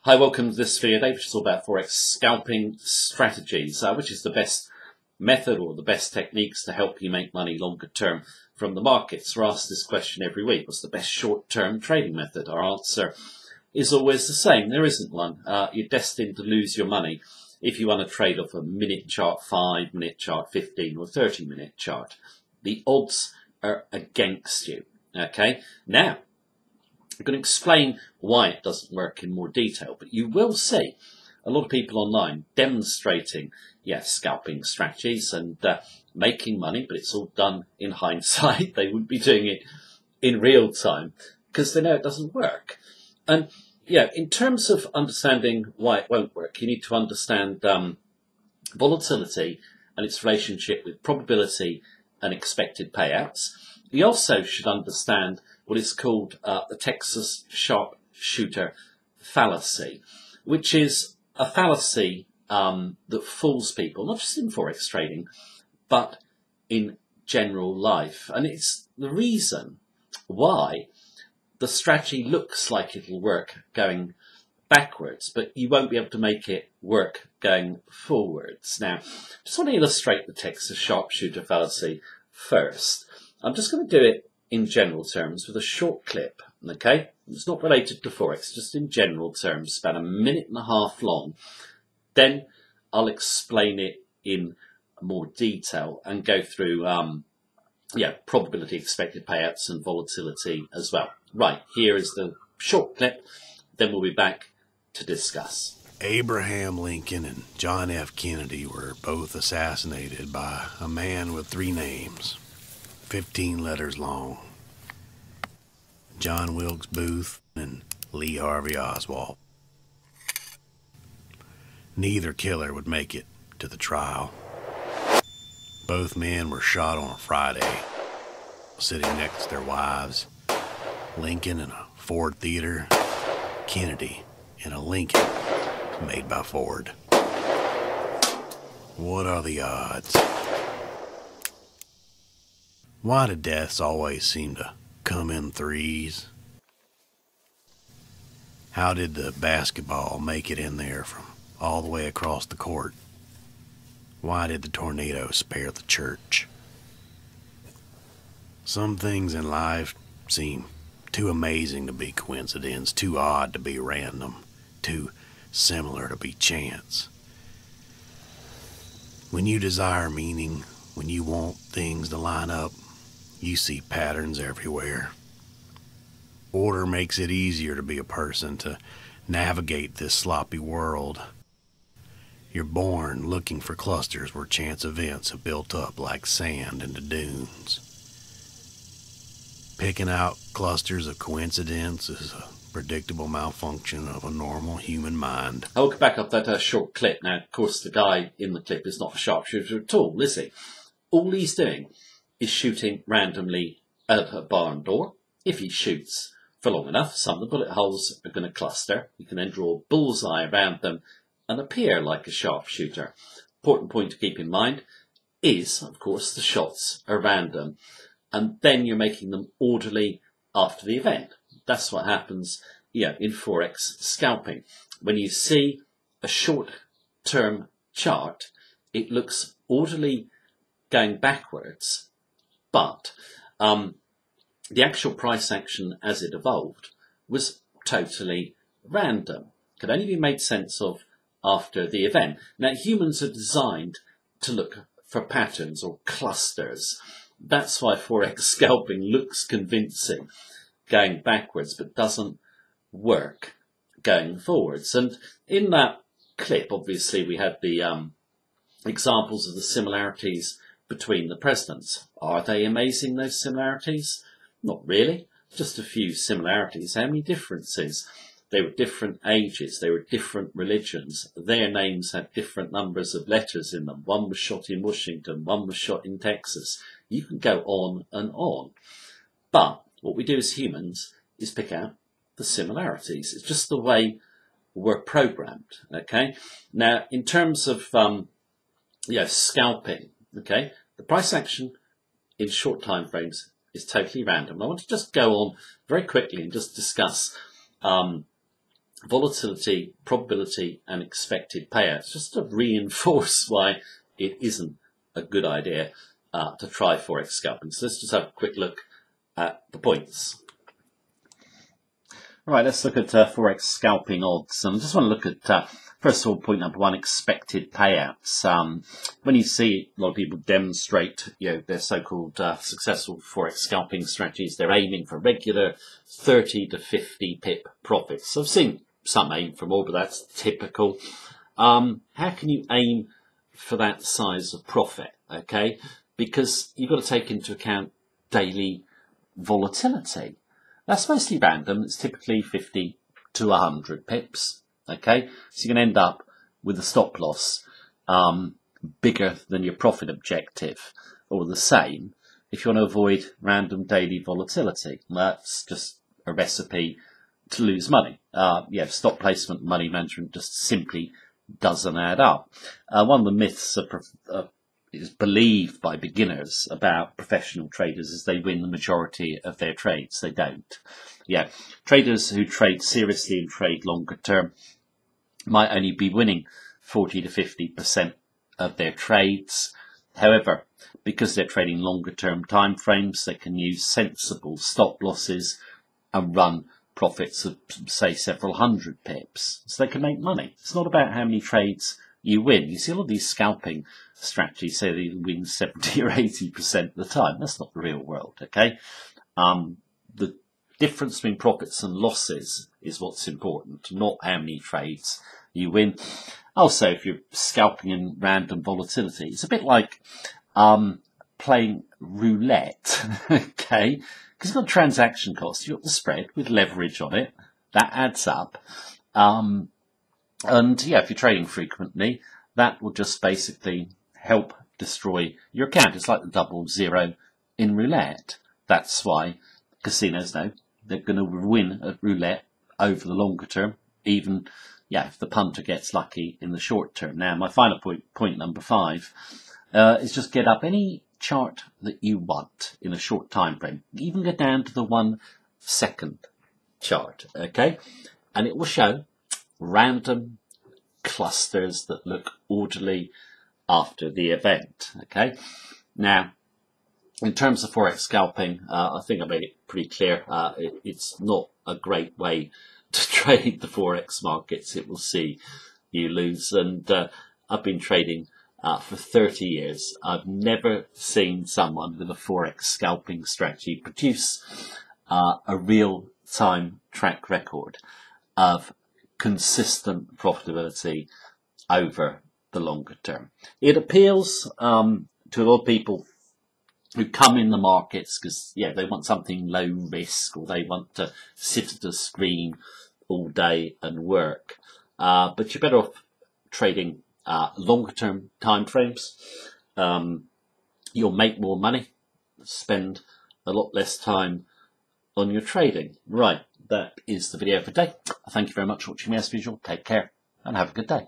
Hi, welcome to this video, Dave, which is all about Forex scalping strategies, which is the best method or the best techniques to help you make money longer term from the markets. We're asked this question every week. What's the best short-term trading method? Our answer is always the same. There isn't one. You're destined to lose your money if you want to trade off a minute chart, 5-minute chart, 15 or 30-minute chart. The odds are against you. Okay, now I'm going to explain why it doesn't work in more detail, but you will see a lot of people online demonstrating, scalping strategies and making money, but it's all done in hindsight. They wouldn't be doing it in real time because they know it doesn't work. And in terms of understanding why it won't work, you need to understand volatility and its relationship with probability and expected payouts. You also should understand what is called the Texas sharpshooter fallacy, which is a fallacy that fools people, not just in Forex trading, but in general life. And it's the reason why the strategy looks like it'll work going backwards, but you won't be able to make it work going forwards. Now, just want to illustrate the Texas sharpshooter fallacy first. I'm just going to do it in general terms with a short clip, okay? It's not related to Forex, just in general terms, about a minute and a half long. Then I'll explain it in more detail and go through, probability, expected payouts and volatility as well. Right, here is the short clip, then we'll be back to discuss. Abraham Lincoln and John F. Kennedy were both assassinated by a man with 3 names. 15 letters long. John Wilkes Booth and Lee Harvey Oswald. Neither killer would make it to the trial. Both men were shot on a Friday, sitting next to their wives. Lincoln in a Ford theater, Kennedy in a Lincoln made by Ford. What are the odds? Why do deaths always seem to come in threes? How did the basketball make it in there from all the way across the court? Why did the tornado spare the church? Some things in life seem too amazing to be coincidence, too odd to be random, too similar to be chance. When you desire meaning, when you want things to line up, you see patterns everywhere. Order makes it easier to be a person, to navigate this sloppy world. You're born looking for clusters where chance events have built up like sand into dunes. Picking out clusters of coincidence is a predictable malfunction of a normal human mind. I'll go back up that short clip. Now, of course, the guy in the clip is not a sharpshooter at all, is he? All he's doing is shooting randomly at a barn door. If he shoots for long enough, some of the bullet holes are going to cluster. You can then draw a bullseye around them and appear like a sharpshooter. Important point to keep in mind is, of course, the shots are random, and then you're making them orderly after the event. That's what happens, in Forex scalping. When you see a short-term chart, it looks orderly going backwards, but the actual price action as it evolved was totally random. Could only be made sense of after the event. Now, humans are designed to look for patterns or clusters. That's why Forex scalping looks convincing going backwards, but doesn't work going forwards. And in that clip, obviously, we had the examples of the similarities between the presidents. Are they amazing, those similarities? Not really. Just a few similarities. How many differences? They were different ages. They were different religions. Their names had different numbers of letters in them. One was shot in Washington. One was shot in Texas. You can go on and on. But what we do as humans is pick out the similarities. It's just the way we're programmed. Okay. Now, in terms of scalping, okay, the price action in short time frames is totally random. I want to just go on very quickly and just discuss volatility, probability, and expected payouts, just to reinforce why it isn't a good idea to try Forex scalping. So let's just have a quick look at the points. All right, let's look at Forex scalping odds. And I just want to look at, first of all, point number one, expected payouts. When you see a lot of people demonstrate, their so-called successful Forex scalping strategies, they're aiming for regular 30 to 50 pip profits. So I've seen some aim for more, but that's typical. How can you aim for that size of profit? Okay, because you've got to take into account daily volatility. That's mostly random. It's typically 50 to 100 pips. Okay, so you can end up with a stop loss bigger than your profit objective, or the same if you want to avoid random daily volatility. That's just a recipe to lose money. Stock placement, money management just simply doesn't add up. One of the myths is believed by beginners about professional traders is they win the majority of their trades. They don't. Traders who trade seriously and trade longer term might only be winning 40 to 50% of their trades. However, because they're trading longer term time frames, they can use sensible stop losses and run profits of, say, several hundred pips. So they can make money. It's not about how many trades you win. You see a lot of these scalping strategies say they win 70 or 80% of the time. That's not the real world, okay? The difference between profits and losses is what's important, not how many trades you win. Also, if you're scalping in random volatility, it's a bit like playing roulette, okay? Because you've got transaction costs, you've got the spread with leverage on it. That adds up. If you're trading frequently, that will just basically help destroy your account. It's like the double zero in roulette. That's why casinos know they're going to win at roulette over the longer term, even if the punter gets lucky in the short term. Now, my final point number 5, is just get up any chart that you want in a short time frame. Even go down to the 1 second chart, okay? And it will show random clusters that look orderly after the event, okay? Now, in terms of Forex scalping, I think I made it pretty clear. It's not a great way to trade the Forex markets. It will see you lose. And I've been trading for 30 years. I've never seen someone with a Forex scalping strategy produce a real-time track record of consistent profitability over the longer term. It appeals to a lot of people who come in the markets because they want something low risk, or they want to sit at a screen all day and work. But you're better off trading longer term time frames. You'll make more money, spend a lot less time on your trading. Right, that is the video for today. Thank you very much for watching me as usual. Take care and have a good day.